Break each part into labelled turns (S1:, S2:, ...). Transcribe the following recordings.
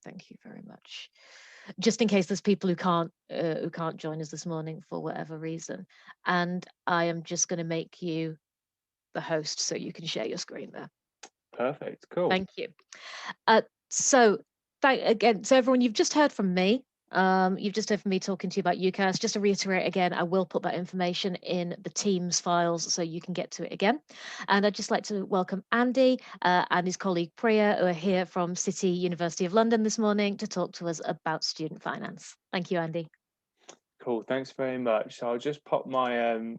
S1: Thank you very much. Just in case there's people who can't join us this morning for whatever reason, and I am just going to make you the host so you can share your screen there.
S2: Perfect. Cool.
S1: Thank you. So thank again. So everyone, you've just heard from me. You've just heard from me talking to you about UCAS. Just to reiterate again, I will put that information in the Teams files so you can get to it again. And I'd just like to welcome Andy and his colleague Priya, who are here from City University of London this morning to talk to us about student finance. Thank you, Andy.
S2: Cool. Thanks very much. So I'll just pop my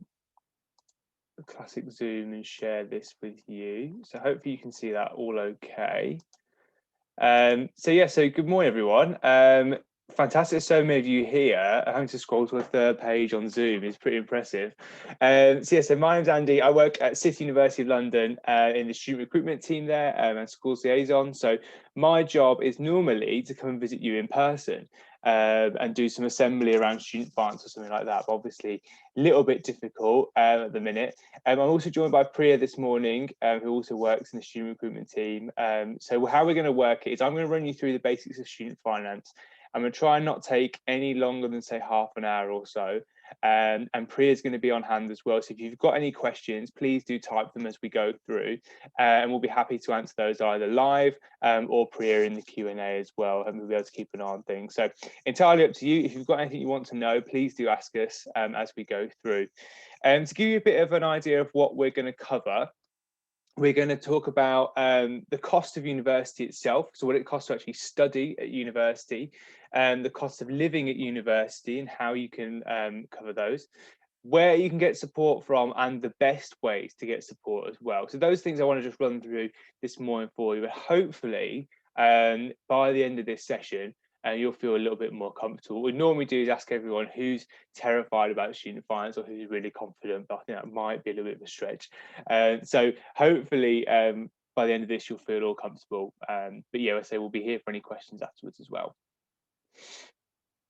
S2: classic Zoom and share this with you. So hopefully you can see that all okay. So good morning, everyone. Fantastic, so many of you here. Having to scroll to a third page on Zoom is pretty impressive. So my name's Andy. I work at City University of London in the student recruitment team there and schools liaison. So my job is normally to come and visit you in person and do some assembly around student finance or something like that. But obviously, a little bit difficult at the minute. I'm also joined by Priya this morning, who also works in the student recruitment team. So how we're going to work it is I'm going to run you through the basics of student finance. I'm going to try and not take any longer than, say, half an hour or so. And Priya is going to be on hand as well. So if you've got any questions, please do type them as we go through. And we'll be happy to answer those either live or Priya in the Q&A as well. And we'll be able to keep an eye on things. So entirely up to you. If you've got anything you want to know, please do ask us as we go through. To give you a bit of an idea of what we're going to cover, we're going to talk about the cost of university itself, so what it costs to actually study at university, and the cost of living at university and how you can cover those, where you can get support from, and the best ways to get support as well. So those things I want to just run through this morning for you, but hopefully by the end of this session, you'll feel a little bit more comfortable. What we normally do is ask everyone who's terrified about student finance or who's really confident, but I think that might be a little bit of a stretch. So hopefully by the end of this, you'll feel all comfortable. But yeah, I say we'll be here for any questions afterwards as well.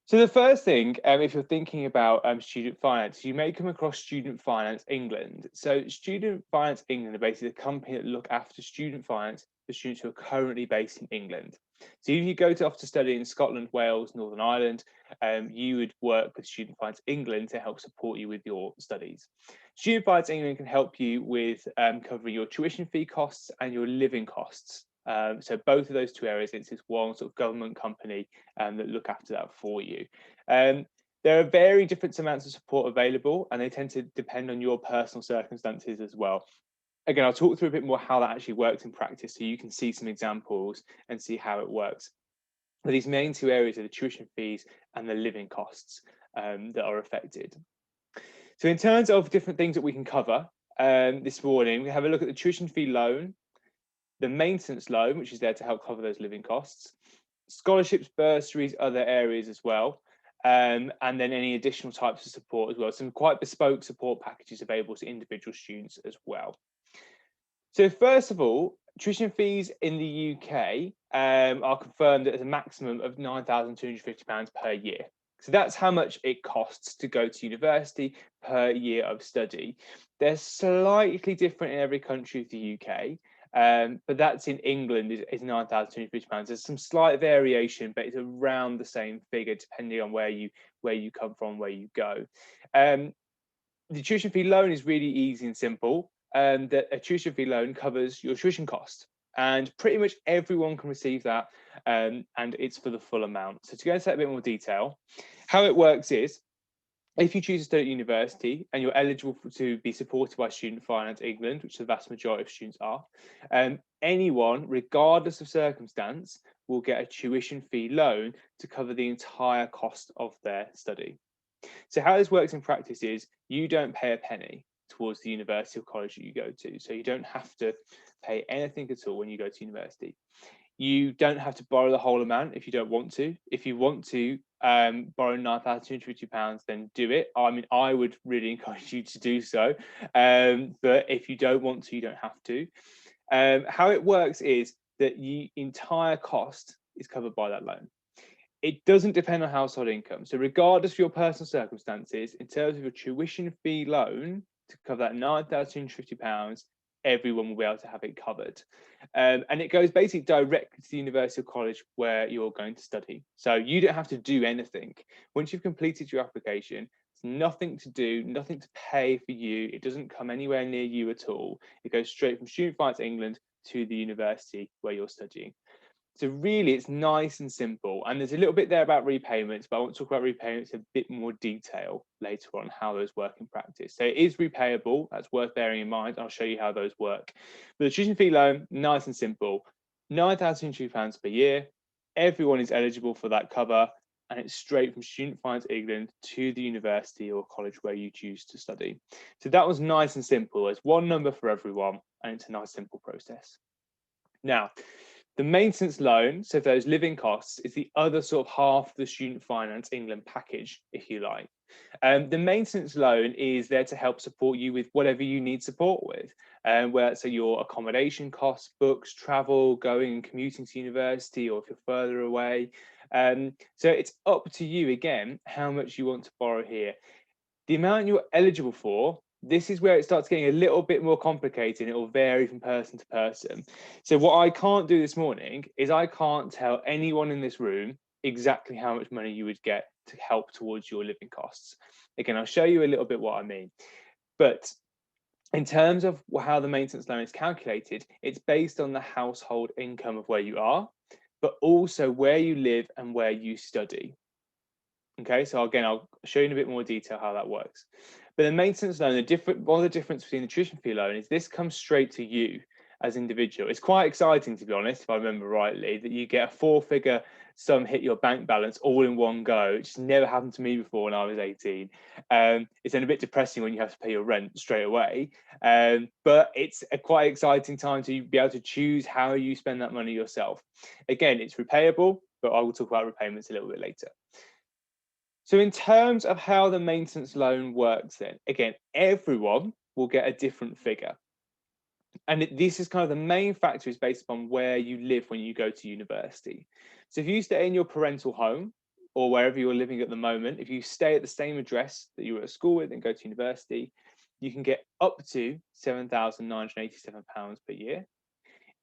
S2: So the first thing, if you're thinking about student finance, you may come across Student Finance England. So Student Finance England are basically the company that look after student finance for students who are currently based in England. So if you go off to study in Scotland, Wales, Northern Ireland, you would work with Student Finance England to help support you with your studies. Student Finance England can help you with covering your tuition fee costs and your living costs. So both of those two areas, it's this one sort of government company that look after that for you. There are very different amounts of support available, and they tend to depend on your personal circumstances as well. Again, I'll talk through a bit more how that actually works in practice so you can see some examples and see how it works. But these main two areas are the tuition fees and the living costs that are affected. So in terms of different things that we can cover this morning, we have a look at the tuition fee loan, the maintenance loan, which is there to help cover those living costs, scholarships, bursaries, other areas as well, and then any additional types of support as well. Some quite bespoke support packages available to individual students as well. So first of all, tuition fees in the UK are confirmed at a maximum of £9,250 per year. So that's how much it costs to go to university per year of study. They're slightly different in every country of the UK, but that's in England is £9,250. There's some slight variation, but it's around the same figure depending on where you come from, where you go. The tuition fee loan is really easy and simple. That a tuition fee loan covers your tuition cost, and pretty much everyone can receive that, and it's for the full amount. So to go into that a bit more detail, how it works is, if you choose to study at university and you're eligible to be supported by Student Finance England, which the vast majority of students are, anyone, regardless of circumstance, will get a tuition fee loan to cover the entire cost of their study. So how this works in practice is you don't pay a penny towards the university or college that you go to. So you don't have to pay anything at all when you go to university. You don't have to borrow the whole amount if you don't want to. If you want to borrow £9,250, then do it. I mean, I would really encourage you to do so. But if you don't want to, you don't have to. How it works is that the entire cost is covered by that loan. It doesn't depend on household income. So regardless of your personal circumstances, in terms of your tuition fee loan to cover that £9,250, everyone will be able to have it covered. And it goes basically directly to the university or college where you're going to study. So you don't have to do anything. Once you've completed your application, it's nothing to do, nothing to pay for you. It doesn't come anywhere near you at all. It goes straight from Student Finance England to the university where you're studying. So really, it's nice and simple. And there's a little bit there about repayments, but I want to talk about repayments in a bit more detail later on, how those work in practice. So it is repayable. That's worth bearing in mind. I'll show you how those work. But the tuition fee loan, nice and simple. £9,002 per year. Everyone is eligible for that cover. And it's straight from Student Finance England to the university or college where you choose to study. So that was nice and simple. There's one number for everyone, and it's a nice, simple process. Now, the maintenance loan, so those living costs, is the other sort of half of the Student Finance England package, if you like. The maintenance loan is there to help support you with whatever you need support with, where so your accommodation costs, books, travel, going and commuting to university, or if you're further away. So it's up to you again how much you want to borrow here. The amount you're eligible for, this is where it starts getting a little bit more complicated. It will vary from person to person. So what I can't do this morning is I can't tell anyone in this room exactly how much money you would get to help towards your living costs. Again, I'll show you a little bit what I mean. But in terms of how the maintenance loan is calculated, it's based on the household income of where you are, but also where you live and where you study. Okay, so again, I'll show you in a bit more detail how that works. But the maintenance loan, one of the difference between the tuition fee loan is this comes straight to you as an individual. It's quite exciting, to be honest, if I remember rightly, that you get a 4-figure sum hit your bank balance all in one go, which never happened to me before when I was 18. It's then a bit depressing when you have to pay your rent straight away. But it's a quite exciting time to be able to choose how you spend that money yourself. Again, it's repayable, but I will talk about repayments a little bit later. So in terms of how the maintenance loan works then, again, everyone will get a different figure. And this is kind of the main factor is based upon where you live when you go to university. So if you stay in your parental home or wherever you're living at the moment, if you stay at the same address that you were at school with and go to university, you can get up to £7,987 per year.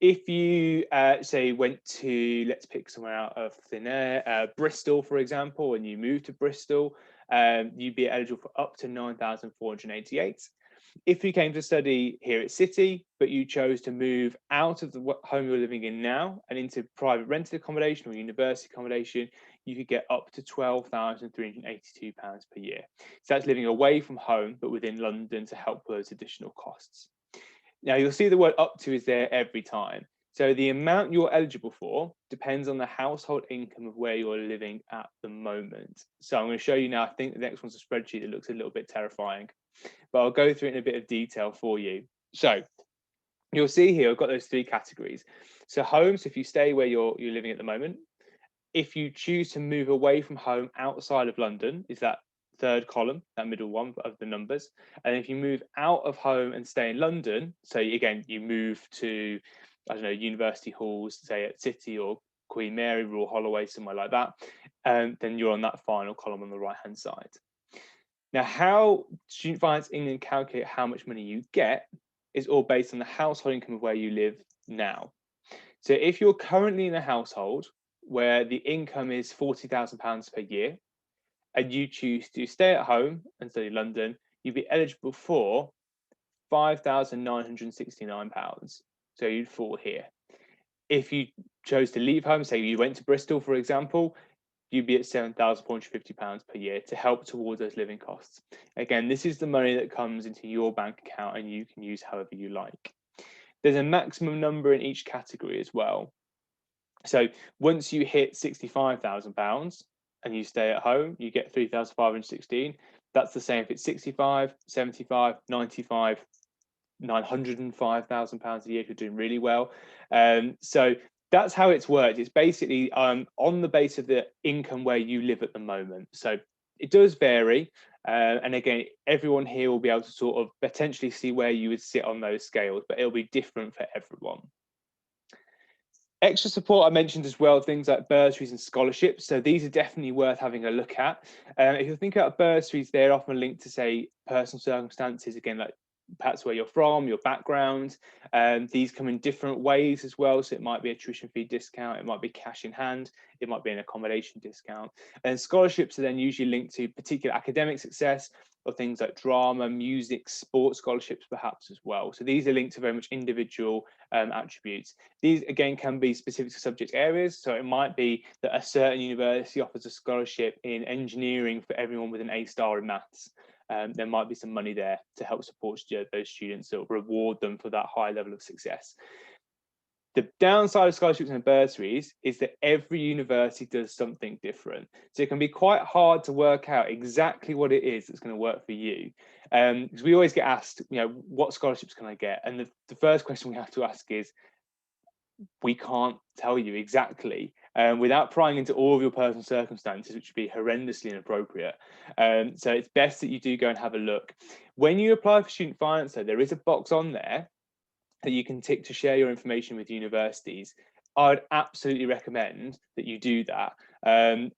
S2: If you say went to, let's pick somewhere out of thin air, Bristol, for example, and you moved to Bristol, you'd be eligible for up to 9,488. If you came to study here at City, but you chose to move out of the home you're living in now and into private rented accommodation or university accommodation, you could get up to £12,382 per year. So that's living away from home, but within London to help with those additional costs. Now, you'll see the word up to is there every time. So the amount you're eligible for depends on the household income of where you're living at the moment. So I'm going to show you now, I think the next one's a spreadsheet that looks a little bit terrifying, but I'll go through it in a bit of detail for you. So you'll see here, I've got those 3 categories. So home, so if you stay where you're living at the moment. If you choose to move away from home outside of London, is that 3rd column, that middle one of the numbers. And if you move out of home and stay in London, so again, you move to, I don't know, university halls, say at City or Queen Mary, Royal Holloway, somewhere like that, then you're on that final column on the right-hand side. Now, how Student Finance England calculate how much money you get is all based on the household income of where you live now. So if you're currently in a household where the income is £40,000 per year, and you choose to stay at home and study London, you'd be eligible for £5,969. So you'd fall here. If you chose to leave home, say you went to Bristol, for example, you'd be at £7,450 per year to help towards those living costs. Again, this is the money that comes into your bank account and you can use however you like. There's a maximum number in each category as well. So once you hit £65,000, and you stay at home, you get 3,516. That's the same if it's 65, 75, 95, £905,000 a year if you're doing really well. So that's how it's worked. It's basically on the base of the income where you live at the moment. So it does vary. And again, everyone here will be able to sort of potentially see where you would sit on those scales, but it'll be different for everyone. Extra support I mentioned as well, things like bursaries and scholarships. So these are definitely worth having a look at. If you think about bursaries, they're often linked to, say, personal circumstances, again, like perhaps where you're from, your background. These come in different ways as well. So it might be a tuition fee discount, it might be cash in hand, it might be an accommodation discount. And scholarships are then usually linked to particular academic success, or things like drama, music, sports scholarships perhaps as well. So these are linked to very much individual attributes. These again can be specific to subject areas. So it might be that a certain university offers a scholarship in engineering for everyone with an A star in maths. There might be some money there to help support those students, to reward them for that high level of success. The downside of scholarships and bursaries is that every university does something different. So it can be quite hard to work out exactly what it is that's going to work for you. Because we always get asked, what scholarships can I get? And the first question we have to ask is, we can't tell you exactly without prying into all of your personal circumstances, which would be horrendously inappropriate. So it's best that you do go and have a look. When you apply for student finance, though, there is a box on there that you can tick to share your information with universities. I would absolutely recommend that you do that.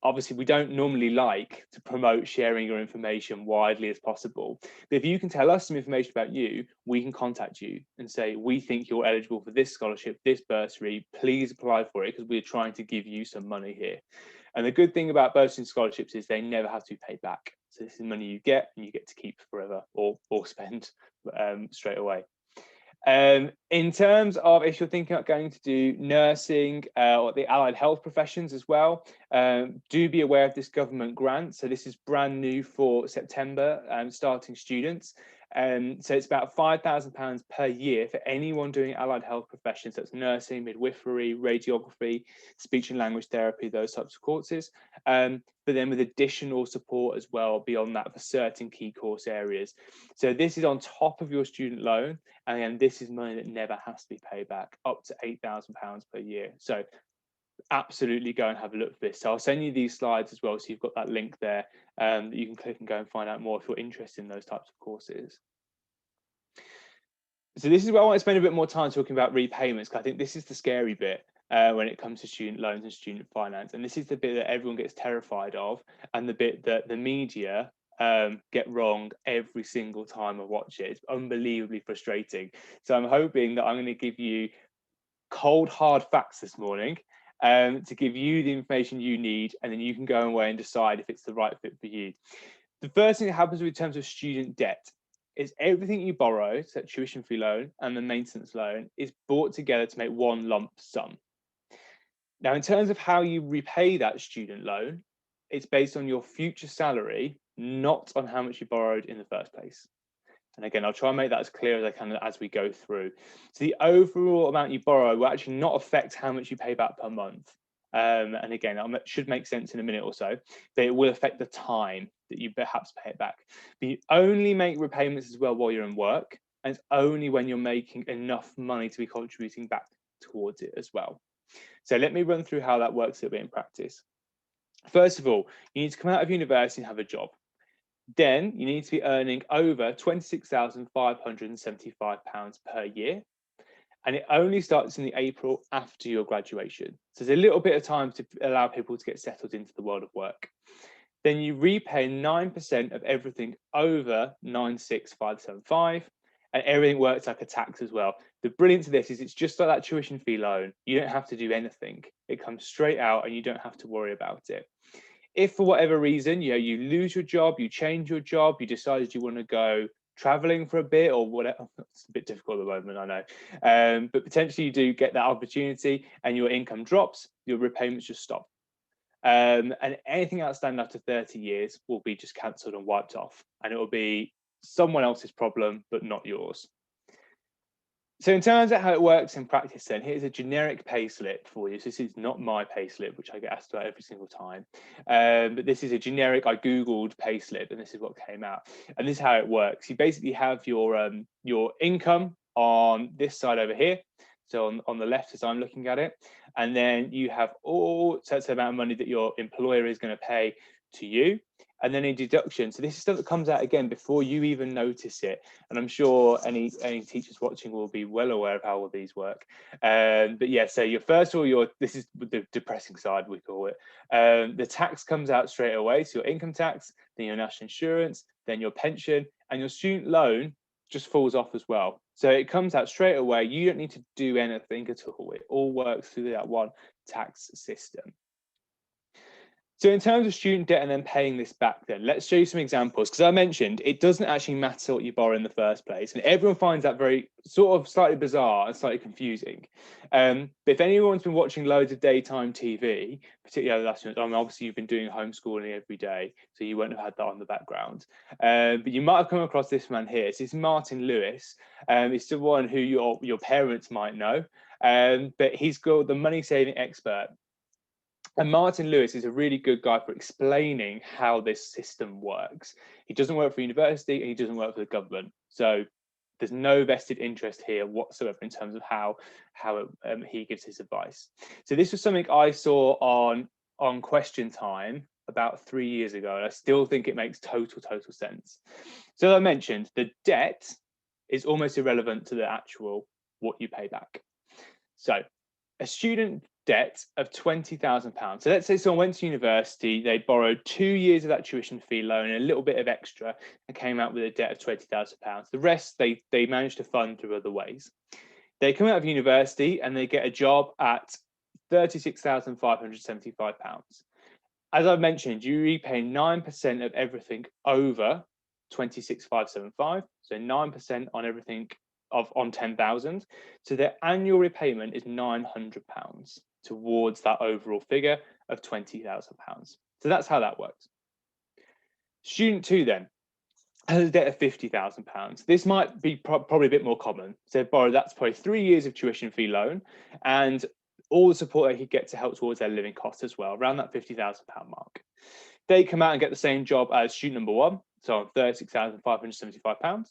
S2: Obviously, we don't normally like to promote sharing your information widely as possible. But if you can tell us some information about you, we can contact you and say, we think you're eligible for this scholarship, this bursary, please apply for it, because we're trying to give you some money here. And the good thing about bursary and scholarships is they never have to be paid back. So this is money you get and you get to keep forever, or spend straight away. In terms of if you're thinking about going to do nursing or the allied health professions as well, do be aware of this government grant. So this is brand new for September, starting students. So it's about £5,000 per year for anyone doing allied health professions. That's nursing, midwifery, radiography, speech and language therapy, those types of courses. But then with additional support as well beyond that for certain key course areas. So this is on top of your student loan. And again, this is money that never has to be paid back, up to £8,000 per year. So absolutely go and have a look for this. So I'll send you these slides as well, so you've got that link there that you can click and go and find out more if you're interested in those types of courses. So this is where I want to spend a bit more time talking about repayments, because I think this is the scary bit when it comes to student loans and student finance. And this is the bit that everyone gets terrified of, and the bit that the media get wrong every single time I watch it. It's unbelievably frustrating. So I'm hoping that I'm going to give you cold, hard facts this morning to give you the information you need, and then you can go away and decide if it's the right fit for you. The first thing that happens in terms of student debt is everything you borrow, so tuition fee loan and the maintenance loan, is brought together to make one lump sum. Now, in terms of how you repay that student loan, it's based on your future salary, not on how much you borrowed in the first place. And again, I'll try and make that as clear as I can as we go through. So the overall amount you borrow will actually not affect how much you pay back per month. And again, that should make sense in a minute or so, but it will affect the time that you perhaps pay it back. But you only make repayments as well while you're in work, and it's only when you're making enough money to be contributing back towards it as well. So let me run through how that works a bit in practice. First of all, you need to come out of university and have a job. Then you need to be earning over £26,575 per year. And it only starts in the April after your graduation. So there's a little bit of time to allow people to get settled into the world of work. Then you repay 9% of everything over 96575, and everything works like a tax as well. The brilliance of this is it's just like that tuition fee loan. You don't have to do anything. It comes straight out and you don't have to worry about it. If for whatever reason, you lose your job, you change your job, you decided you want to go traveling for a bit or whatever, it's a bit difficult at the moment, I know, but potentially you do get that opportunity and your income drops, your repayments just stop. And anything outstanding after 30 years will be just cancelled and wiped off, and it will be someone else's problem, but not yours. So in terms of how it works in practice, then here's a generic pay slip for you. So this is not my pay slip, which I get asked about every single time. But this is a generic, I Googled pay slip, and this is what came out. And this is how it works. You basically have your income on this side over here. So on the left as I'm looking at it. And then you have all sorts of amount of money that your employer is going to pay to you. And then a deduction. So this is stuff that comes out again before you even notice it. And I'm sure any teachers watching will be well aware of how all these work. But yeah, so this is the depressing side, we call it. The tax comes out straight away. So your income tax, then your national insurance, then your pension, and your student loan just falls off as well. So it comes out straight away. You don't need to do anything at all. It all works through that one tax system. So in terms of student debt and then paying this back, then let's show you some examples, because I mentioned it doesn't actually matter what you borrow in the first place, and everyone finds that very sort of slightly bizarre and slightly confusing. But if anyone's been watching loads of daytime TV, particularly over the last month, obviously you've been doing homeschooling every day, so you won't have had that on the background. But you might have come across this man here. So it's Martin Lewis. It's the one who your parents might know, but he's called the money saving expert. And Martin Lewis is a really good guy for explaining how this system works. He doesn't work for university and he doesn't work for the government. So there's no vested interest here whatsoever in terms of how he gives his advice. So this was something I saw on Question Time about 3 years ago, and I still think it makes total sense. So as I mentioned, the debt is almost irrelevant to the actual what you pay back. So a student debt of £20,000. So let's say someone went to university, they borrowed 2 years of that tuition fee loan and a little bit of extra and came out with a debt of £20,000. The rest they managed to fund through other ways. They come out of university and they get a job at £36,575. As I've mentioned, you repay 9% of everything over 26,575, so 9% on everything on 10,000. So their annual repayment is £900 towards that overall figure of £20,000. So that's how that works. Student 2 then has a debt of £50,000. This might be probably a bit more common. So that's probably 3 years of tuition fee loan and all the support they could get to help towards their living costs as well, around that £50,000 mark. They come out and get the same job as student number 1, so on £36,575.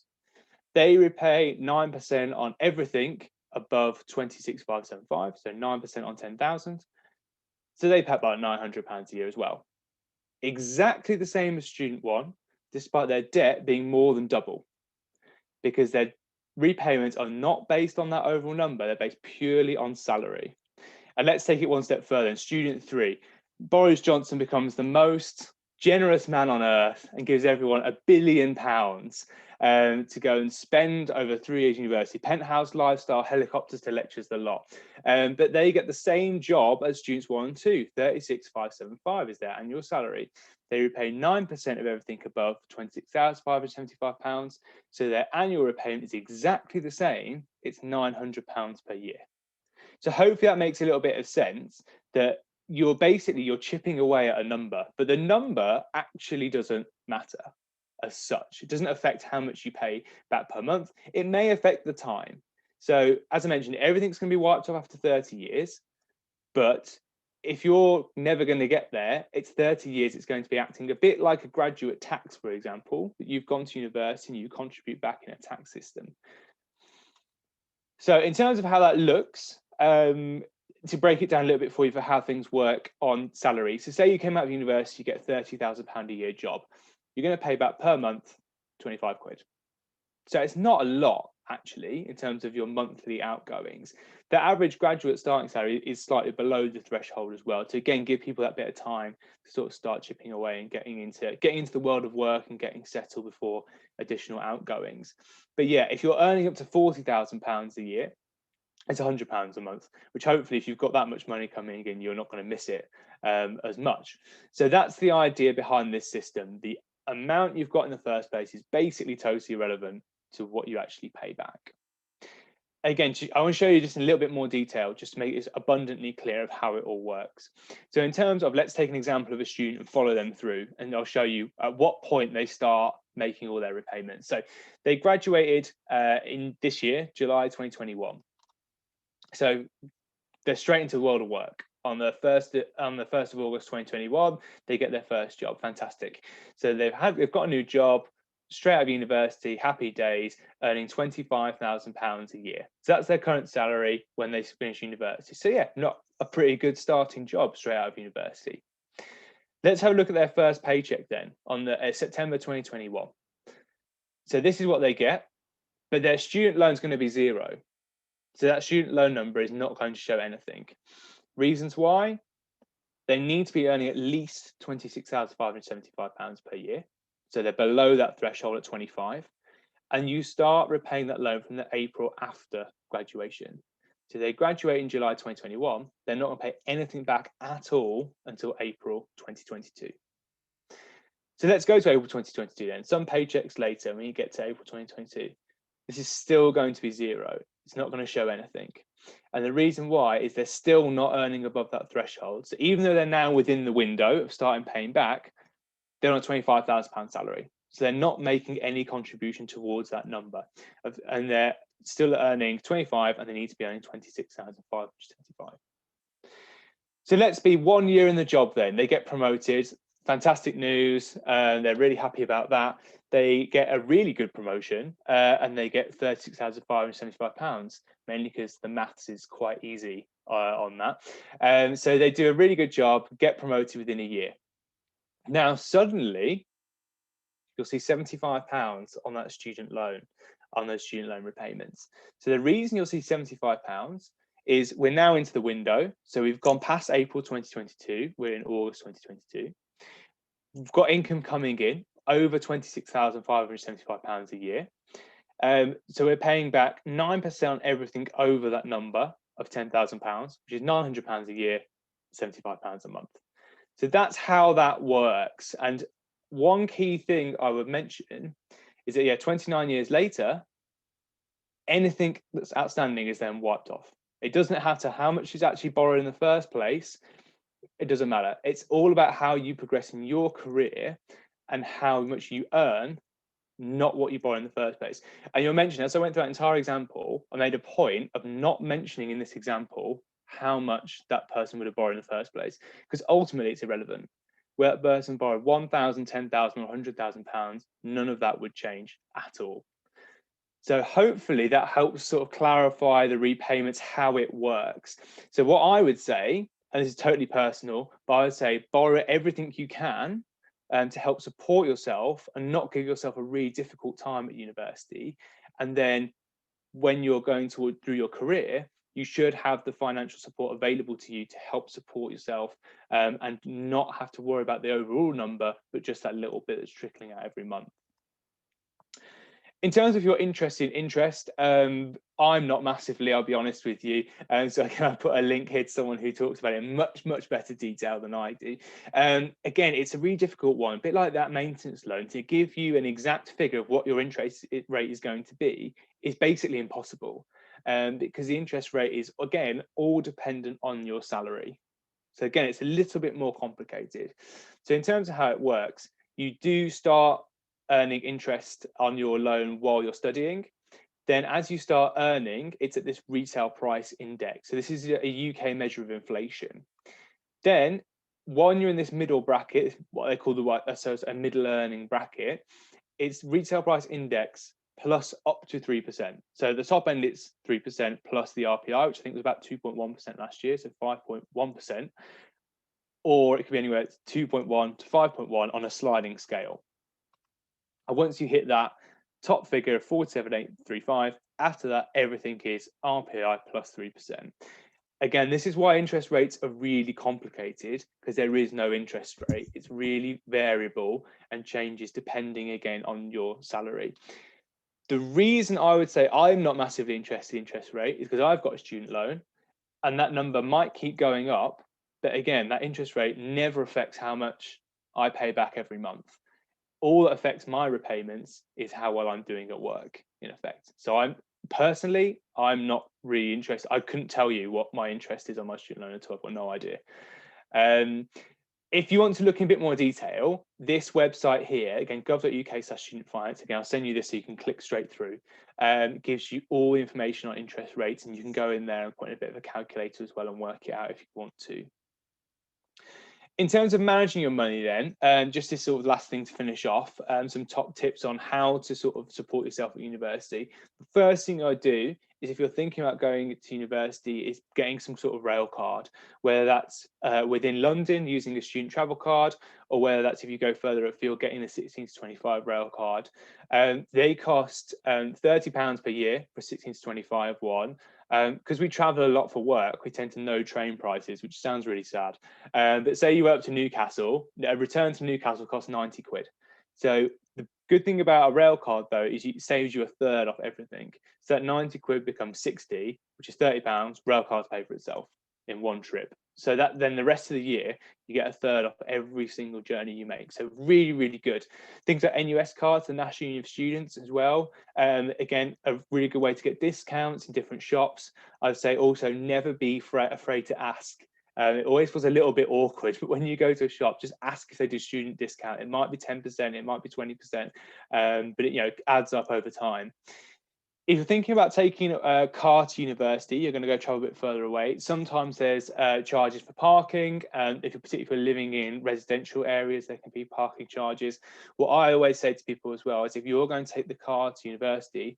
S2: They repay 9% on everything above 26,575, so 9% on 10,000. So they pay about £900 a year as well. Exactly the same as student 1, despite their debt being more than double, because their repayments are not based on that overall number, they're based purely on salary. And let's take it one step further. In student 3, Boris Johnson becomes the most generous man on earth and gives everyone £1 billion to go and spend over 3 years university, penthouse lifestyle, helicopters to lectures, the lot. But they get the same job as students 1 and 2, 36,575 is their annual salary. They repay 9% of everything above £26,575. So their annual repayment is exactly the same. It's £900 per year. So hopefully that makes a little bit of sense, that you're chipping away at a number, but the number actually doesn't matter as such. It doesn't affect how much you pay back per month. It may affect the time. So as I mentioned, everything's going to be wiped off after 30 years, but if you're never going to get there, it's 30 years, it's going to be acting a bit like a graduate tax, for example, that you've gone to university and you contribute back in a tax system. So in terms of how that looks, to break it down a little bit for you for how things work on salary. So say you came out of university, you get a £30,000 a year job. You're going to pay back per month 25 quid. So it's not a lot, actually, in terms of your monthly outgoings. The average graduate starting salary is slightly below the threshold as well, to again give people that bit of time to sort of start chipping away and getting into the world of work and getting settled before additional outgoings. But yeah, if you're earning up to £40,000 a year, it's £100 a month, which hopefully if you've got that much money coming in, you're not going to miss it as much. So that's the idea behind this system. The amount you've got in the first place is basically totally irrelevant to what you actually pay back. Again, I want to show you just in a little bit more detail, just to make it abundantly clear of how it all works. So in terms of, let's take an example of a student and follow them through, and I'll show you at what point they start making all their repayments. So they graduated in this year, July 2021. So they're straight into the world of work. On the 1st of August 2021, they get their first job. Fantastic. So they've got a new job, straight out of university, happy days, earning £25,000 a year. So that's their current salary when they finish university. So yeah, not a pretty good starting job straight out of university. Let's have a look at their first paycheck then on September 2021. So this is what they get, but their student loan is going to be zero. So that student loan number is not going to show anything. Reasons why? They need to be earning at least £26,575 per year. So they're below that threshold at 25. and you start repaying that loan from the April after graduation. So they graduate in July 2021, they're not going to pay anything back at all until April 2022. So let's go to April 2022 then. Some paychecks later, when you get to April 2022, this is still going to be zero. It's not going to show anything. And the reason why is they're still not earning above that threshold. So even though they're now within the window of starting paying back, they're on a £25,000 salary. So they're not making any contribution towards that number. And they're still earning 25 and they need to be earning 26,575. So let's be 1 year in the job then. They get promoted. Fantastic news. They're really happy about that. They get a really good promotion and they get £36,575, mainly because the maths is quite easy on that. So they do a really good job, get promoted within a year. Now, suddenly, you'll see £75 on that student loan, on those student loan repayments. So the reason you'll see £75 is we're now into the window. So we've gone past April 2022. We're in August 2022. We've got income coming in over £26,575 a year. So we're paying back 9% on everything over that number of £10,000, which is £900 a year, £75 a month. So that's how that works. And one key thing I would mention is that, 29 years later, anything that's outstanding is then wiped off. It doesn't have to how much is actually borrowed in the first place. It doesn't matter. It's all about how you progress in your career and how much you earn, not what you borrow in the first place. And you'll mention, as I went through that entire example, I made a point of not mentioning in this example how much that person would have borrowed in the first place, because ultimately it's irrelevant. Where that person borrowed £1,000, £10,000 or £100,000, none of that would change at all. So hopefully that helps sort of clarify the repayments, how it works. So what I would say, and this is totally personal, but I would say borrow everything you can to help support yourself and not give yourself a really difficult time at university. And then when you're going through your career, you should have the financial support available to you to help support yourself and not have to worry about the overall number, but just that little bit that's trickling out every month. In terms of your interest, I'm not massively, I'll be honest with you. So I put a link here to someone who talks about it in much better detail than I do. Again, it's a really difficult one, a bit like that maintenance loan. To give you an exact figure of what your interest rate is going to be is basically impossible, because the interest rate is, again, all dependent on your salary. So again, it's a little bit more complicated. So in terms of how it works, you do start earning interest on your loan while you're studying. Then as you start earning, it's at this retail price index. So this is a UK measure of inflation. Then when you're in this middle bracket, what they call so it's a middle earning bracket, it's retail price index plus up to 3%. So the top end it's 3% plus the RPI, which I think was about 2.1% last year, so 5.1%. Or it could be anywhere 2.1 to 5.1 on a sliding scale. And once you hit that top figure of 47,835, after that, everything is RPI plus 3%. Again, this is why interest rates are really complicated, because there is no interest rate. It's really variable and changes depending, again, on your salary. The reason I would say I'm not massively interested in interest rate is because I've got a student loan and that number might keep going up. But again, that interest rate never affects how much I pay back every month. All that affects my repayments is how well I'm doing at work, in effect. So I'm not really interested. I couldn't tell you what my interest is on my student loan at all. I've got no idea. If you want to look in a bit more detail, this website here, again, gov.uk/student finance, again, I'll send you this so you can click straight through, gives you all the information on interest rates, and you can go in there and put in a bit of a calculator as well and work it out if you want to. In terms of managing your money then, just this sort of last thing to finish off, some top tips on how to sort of support yourself at university. The first thing I do is, if you're thinking about going to university, is getting some sort of rail card, whether that's within London using a student travel card, or whether that's if you go further afield, getting the 16 to 25 rail card. They cost £30 per year for 16 to 25 one. Because we travel a lot for work, we tend to know train prices, which sounds really sad. But say you went up to Newcastle, a return to Newcastle costs 90 quid. So the Good thing about a rail card though is it saves you a third off everything. So that 90 quid becomes 60, which is £30. Rail cards pay for itself in one trip. So that then the rest of the year you get a third off every single journey you make. So really, really good. Things like NUS cards, the National Union of Students as well. Again, a really good way to get discounts in different shops. I'd say also never be afraid to ask. It always feels a little bit awkward, but when you go to a shop, just ask if they do student discount. It might be 10%, it might be 20%, but it adds up over time. If you're thinking about taking a car to university, you're going to go travel a bit further away. Sometimes there's charges for parking. If you're particularly living in residential areas, there can be parking charges. What I always say to people as well is if you're going to take the car to university,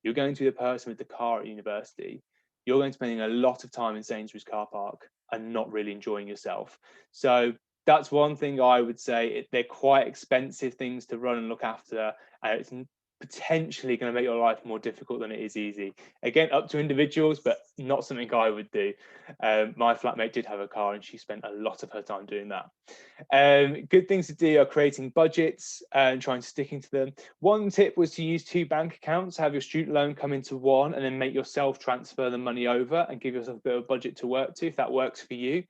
S2: you're going to be the person with the car at university. You're going to be spending a lot of time in Sainsbury's car park and not really enjoying yourself. So that's one thing I would say. They're quite expensive things to run and look after. It's potentially going to make your life more difficult than it is easy. Again, up to individuals, but not something I would do. My flatmate did have a car and she spent a lot of her time doing that. Good things to do are creating budgets and trying to stick into them. One tip was to use 2 bank accounts, have your student loan come into one and then make yourself transfer the money over and give yourself a bit of a budget to work to if that works for you.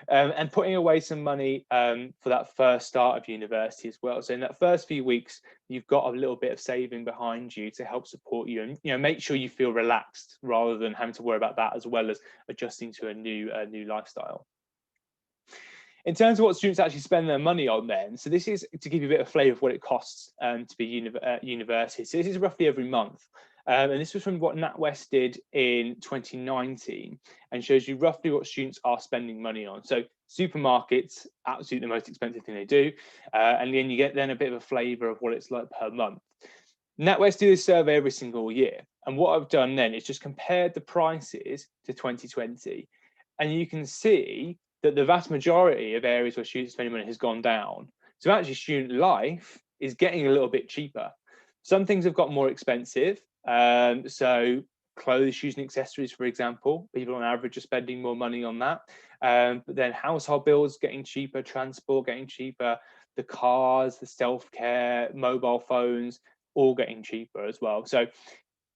S2: And putting away some money for that first start of university as well. So in that first few weeks, you've got a little bit of saving behind you to help support you and make sure you feel relaxed rather than having to worry about that as well as adjusting to a new lifestyle. In terms of what students actually spend their money on then, so this is to give you a bit of flavour of what it costs to be university. So this is roughly every month. And this was from what NatWest did in 2019 and shows you roughly what students are spending money on. So supermarkets, absolutely the most expensive thing they do. And then you get then a bit of a flavour of what it's like per month. NatWest do this survey every single year. And what I've done then is just compared the prices to 2020. And you can see that the vast majority of areas where students spending money has gone down. So actually student life is getting a little bit cheaper. Some things have got more expensive. So clothes, shoes and accessories, for example, people on average are spending more money on that. But then household bills getting cheaper, transport getting cheaper, the cars, the self-care, mobile phones, all getting cheaper as well. So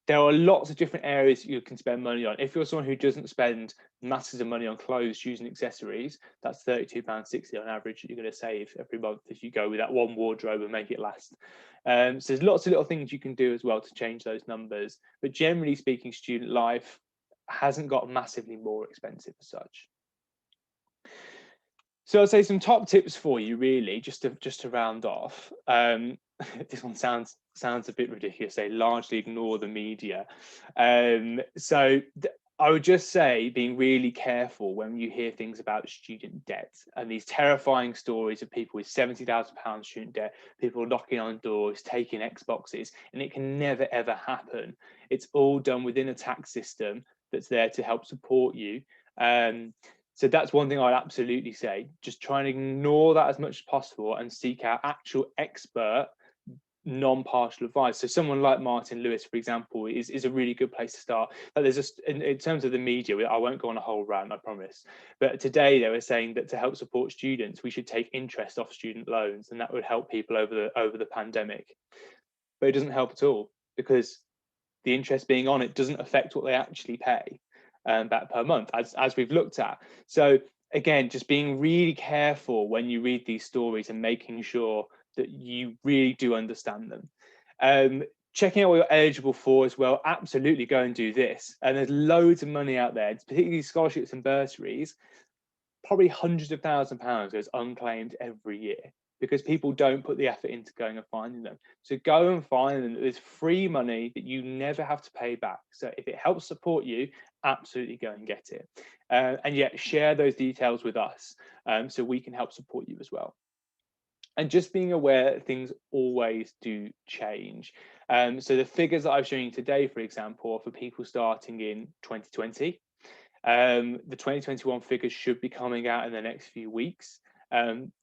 S2: there are lots of different areas you can spend money on. If you're someone who doesn't spend masses of money on clothes, shoes and accessories, that's £32.60 on average that you're going to save every month if you go with that one wardrobe and make it last. So there's lots of little things you can do as well to change those numbers. But generally speaking, student life hasn't got massively more expensive as such. So I'll say some top tips for you, really, just to round off. This one sounds a bit ridiculous. Say largely ignore the media. So I would just say being really careful when you hear things about student debt and these terrifying stories of people with £70,000 student debt, people knocking on doors, taking Xboxes, and it can never ever happen. It's all done within a tax system that's there to help support you. So that's one thing I'd absolutely say. Just try and ignore that as much as possible and seek out actual expert, non-partial advice. So someone like Martin Lewis, for example, is a really good place to start. But there's just in terms of the media, I won't go on a whole rant, I promise. But today they were saying that to help support students, we should take interest off student loans, and that would help people over the pandemic. But it doesn't help at all because the interest being on it doesn't affect what they actually pay back per month, as we've looked at. So again, just being really careful when you read these stories and making sure that you really do understand them. Checking out what you're eligible for as well. Absolutely go and do this. And there's loads of money out there, particularly scholarships and bursaries. Probably hundreds of £1,000s goes unclaimed every year because people don't put the effort into going and finding them. So go and find them. There's free money that you never have to pay back. So if it helps support you, absolutely go and get it. And yet share those details with us so we can help support you as well. And just being aware that things always do change. So the figures that I've shown you today, for example, are for people starting in 2020. The 2021 figures should be coming out in the next few weeks.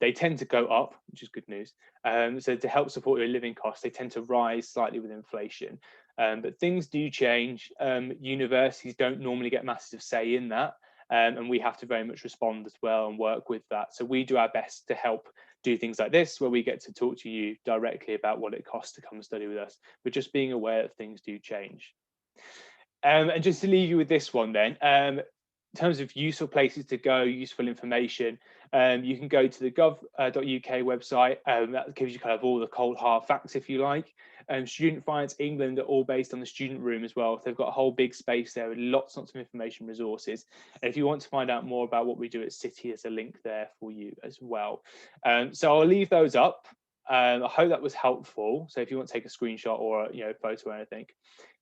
S2: They tend to go up, which is good news. So to help support your living costs, they tend to rise slightly with inflation. But things do change. Universities don't normally get massive say in that. and we have to very much respond as well and work with that. So we do our best to help do things like this, where we get to talk to you directly about what it costs to come and study with us, but just being aware that things do change. And just to leave you with this one then, in terms of useful places to go, useful information, you can go to the gov.uk website. That gives you kind of all the cold hard facts, if you like. Student Finance England are all based on the student room as well. They've got a whole big space there with lots of information resources. And if you want to find out more about what we do at City, there's a link there for you as well. So I'll leave those up. I hope that was helpful. So if you want to take a screenshot or a photo or anything,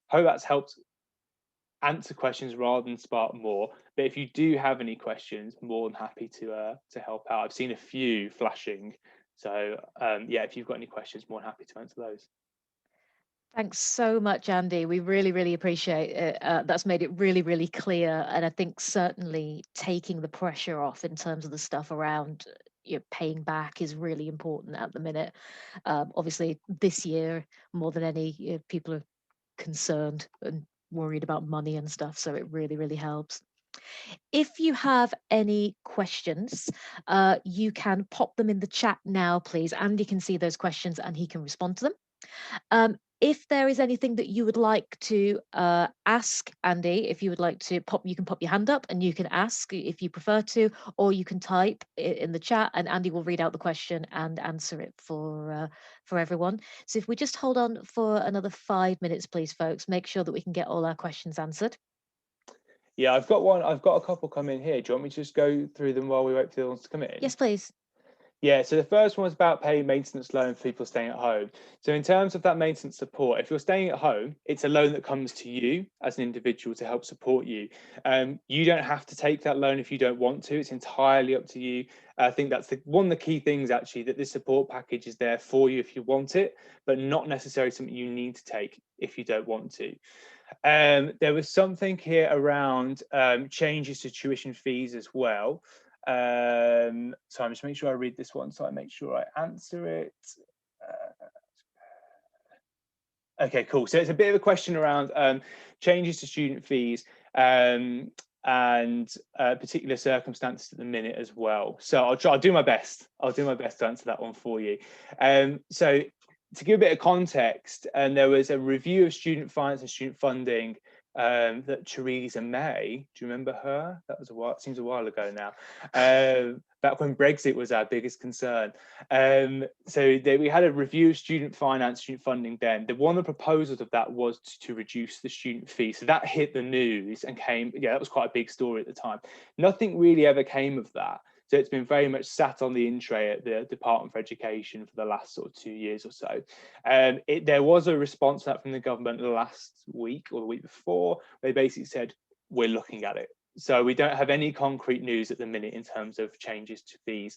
S2: hope that's helped answer questions rather than spark more. But if you do have any questions, more than happy to help out. I've seen a few flashing, so yeah, if you've got any questions, more than happy to answer those.
S1: Thanks so much, Andy. We really appreciate it. That's made it really clear, and I think certainly taking the pressure off in terms of the stuff around paying back is really important at the minute. Obviously, this year more than any, people are concerned and worried about money and stuff, so it really helps. If you have any questions, you can pop them in the chat now, please. Andy can see those questions and he can respond to them. If there is anything that you would like to ask Andy, if you would like to you can pop your hand up and you can ask if you prefer to, or you can type in the chat and Andy will read out the question and answer it for everyone. So if we just hold on for another 5 minutes, please, folks, make sure that we can get all our questions answered.
S2: Yeah, I've got a couple come in here. Do you want me to just go through them while we wait for the other ones to come in?
S1: Yes, please.
S2: Yeah, so the first one was about paying maintenance loan for people staying at home. So in terms of that maintenance support, if you're staying at home, it's a loan that comes to you as an individual to help support you. You don't have to take that loan if you don't want to. It's entirely up to you. I think that's one of the key things, actually, that this support package is there for you if you want it, but not necessarily something you need to take if you don't want to. There was something here around changes to tuition fees as well. So I'm just making sure I read this one so I make sure I answer it. Okay, cool. So it's a bit of a question around changes to student fees and particular circumstances at the minute as well. So I'll do my best. I'll do my best to answer that one for you. So to give a bit of context, there was a review of student finance and student funding that Theresa May, do you remember her? That was seems a while ago now. Back when Brexit was our biggest concern. We had a review of student finance, student funding then. One of the proposals of that was to reduce the student fee. So that hit the news and that was quite a big story at the time. Nothing really ever came of that. So it's been very much sat on the in tray at the Department for Education for the last sort of 2 years or so. There was a response to that from the government last week or the week before. They basically said, we're looking at it. So we don't have any concrete news at the minute in terms of changes to fees.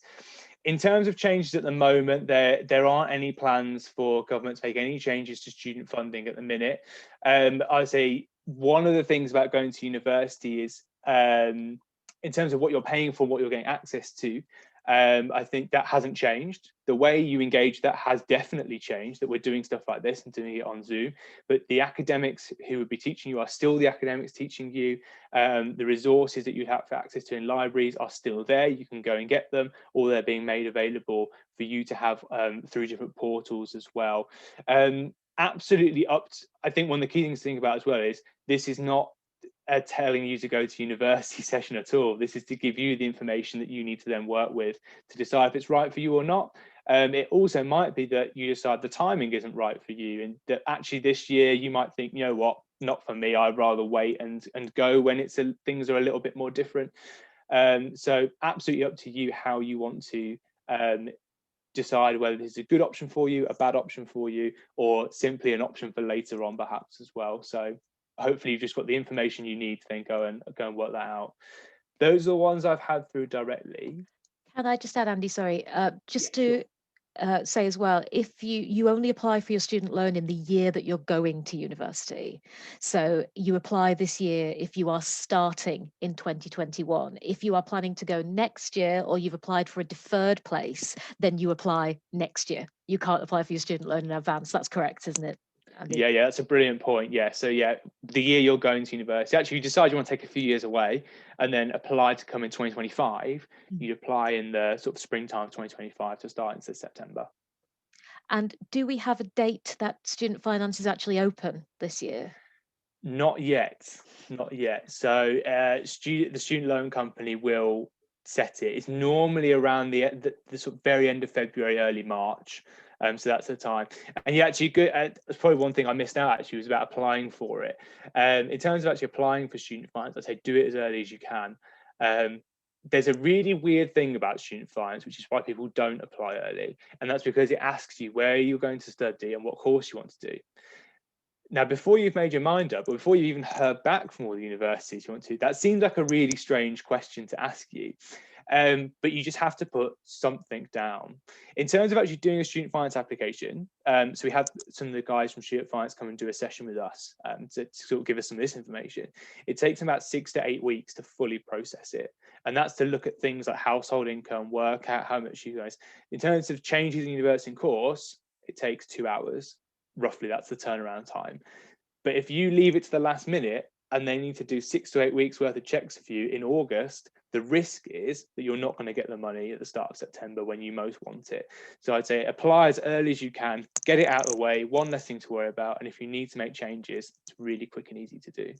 S2: In terms of changes at the moment, there aren't any plans for government to make any changes to student funding at the minute. I'd say one of the things about going to university is in terms of what you're paying for, what you're getting access to, I think that hasn't changed. The way you engage that has definitely changed, that we're doing stuff like this and doing it on Zoom, but the academics who would be teaching you are still the academics teaching you. The resources that you have access to in libraries are still there. You can go and get them, or they're being made available for you to have through different portals as well. Absolutely I think one of the key things to think about as well is this is not telling you to go to university session at all. This is to give you the information that you need to then work with to decide if it's right for you or not. It also might be that you decide the timing isn't right for you, and that actually this year you might think, you know what, not for me, I'd rather wait and go when things are a little bit more different. So absolutely up to you how you want to decide whether this is a good option for you, a bad option for you, or simply an option for later on perhaps as well. So hopefully you've just got the information you need to then go and work that out. Those are the ones I've had through directly.
S1: Can I just add, Andy, sorry, to say as well, if you only apply for your student loan in the year that you're going to university. So you apply this year if you are starting in 2021. If you are planning to go next year, or you've applied for a deferred place, then you apply next year. You can't apply for your student loan in advance. That's correct, isn't it? Andy?
S2: Yeah, that's a brilliant point. Yeah, so yeah, the year you're going to university, actually, you decide you want to take a few years away and then apply to come in 2025.
S1: Mm.
S2: You'd apply in the sort of springtime of 2025 to start into September.
S1: And do we have a date that student finance is actually open this year?
S2: Not yet, not yet. So, the student loan company will set it. It's normally around the sort of very end of February, early March. So that's the time. And you actually good. That's probably one thing I missed out. Actually, was about applying for it. In terms of actually applying for student finance, I'd say do it as early as you can. Um, there's a really weird thing about student finance, which is why people don't apply early, and that's because it asks you where you're going to study and what course you want to do. Now, before you've made your mind up, or before you've even heard back from all the universities you want to, that seems like a really strange question to ask you. But you just have to put something down. In terms of actually doing a student finance application, so we had some of the guys from Student Finance come and do a session with us to sort of give us some of this information. It takes them about 6 to 8 weeks to fully process it. And that's to look at things like household income, work out how much you guys, in terms of changes in university course, it takes 2 hours. Roughly, that's the turnaround time. But if you leave it to the last minute and they need to do 6 to 8 weeks worth of checks for you in August, the risk is that you're not going to get the money at the start of September when you most want it. So I'd say apply as early as you can, get it out of the way, one less thing to worry about. And if you need to make changes, it's really quick and easy to do.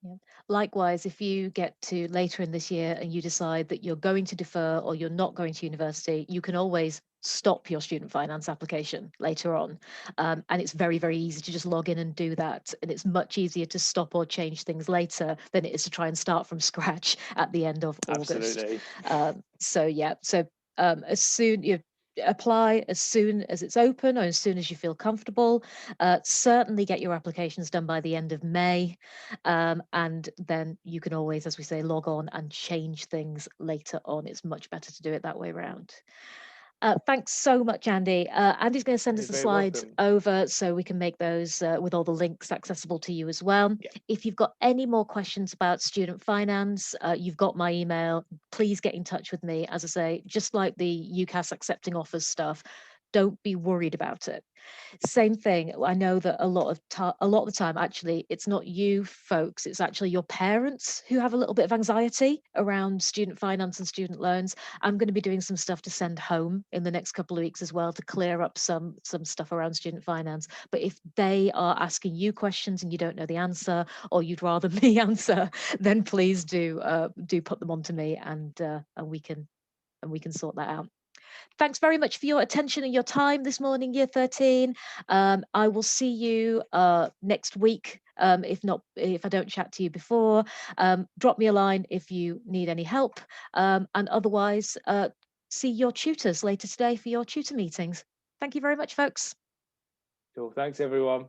S1: Yeah. Likewise, if you get to later in this year and you decide that you're going to defer or you're not going to university, you can always stop your student finance application later on. And it's very, very easy to just log in and do that. And it's much easier to stop or change things later than it is to try and start from scratch at the end of August.
S2: Absolutely.
S1: So, yeah, so as soon you apply as soon as it's open or as soon as you feel comfortable. Certainly get your applications done by the end of May. And then you can always, as we say, log on and change things later on. It's much better to do it that way around. Thanks so much, Andy. Andy's going to send us
S2: You're
S1: the
S2: very
S1: slides
S2: welcome.
S1: over so we can make those with all the links accessible to you as well.
S2: Yeah.
S1: If you've got any more questions about student finance, you've got my email. Please get in touch with me. As I say, just like the UCAS accepting offers stuff, don't be worried about it. Same thing. I know that a lot of the time, actually, it's not you folks, it's actually your parents who have a little bit of anxiety around student finance and student loans. I'm going to be doing some stuff to send home in the next couple of weeks as well to clear up some stuff around student finance. But if they are asking you questions and you don't know the answer, or you'd rather me answer, then please do put them on to me, and we can sort that out. Thanks very much for your attention and your time this morning, Year 13. I will see you next week. If I don't chat to you before, drop me a line if you need any help. And otherwise, see your tutors later today for your tutor meetings. Thank you very much, folks.
S2: Cool. Thanks, everyone.